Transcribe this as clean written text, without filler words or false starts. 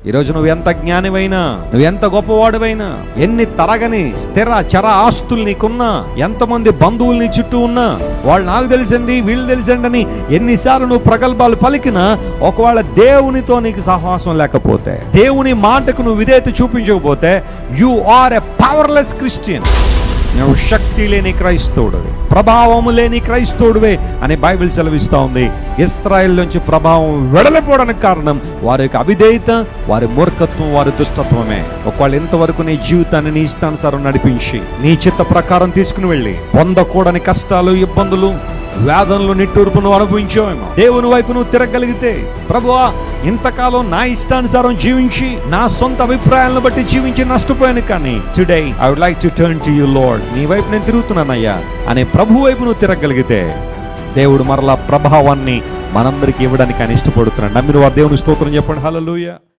ఈరోజు నువ్వు ఎంత జ్ఞానివైనా, నువ్వు ఎంత గొప్పవాడివైనా, ఎన్ని తరగని స్థిర చర ఆస్తులు నీకున్నా, ఎంతమంది బంధువులు నీ చుట్టూ ఉన్నా, వాళ్ళు నాకు తెలిసండి వీళ్ళు తెలిసండి అని ఎన్నిసార్లు నువ్వు ప్రగల్భాలు పలికినా, ఒకవేళ దేవునితో నీకు సహవాసం లేకపోతే, దేవుని మాటకు నువ్వు విధేయత చూపించకపోతే, you are a powerless Christian. నువ్వు శక్తి లేని క్రైస్తవుడివి, ప్రభావము లేని క్రైస్తవుడివే అని బైబిల్ సెలవిస్తూ ఉంది. ఇశ్రాయేల్ నుంచి ప్రభావం వెడలిపోవడానికి కారణం వారి యొక్క అవిధేయత, వారి మూర్ఖత్వం, వారి దుష్టత్వమే. ఒకవేళ ఇంతవరకు నీ జీవితాన్ని నీ ఇష్టానుసారం నడిపించి, నీ చిత్త ప్రకారం తీసుకుని వెళ్ళి పొందకూడని కష్టాలు, ఇబ్బందులు, వేదనలు, నిట్టూర్పును అనుభవించావేమో, దేవుని వైపు నువ్వు తిరగలిగితే, ప్రభువా ఇంతకాలం నా ఇష్టానుసారం జీవించి, నా సొంత అభిప్రాయాలను బట్టి జీవించి నష్టపోయాను, కానీ today I would like to turn to you Lord, నీ వైపు నేను తిరుగుతున్నానయ్యా అనే ప్రభు వైపు నువ్వు తిరగలిగితే, దేవుడు మరలా ప్రభావాన్ని మనందరికీ ఇవ్వడానికి ఆయన ఇష్టపడుతున్నాడు. నమ్మిన వారు దేవుని స్తోత్రం చెప్పండి. హల్లెలూయా.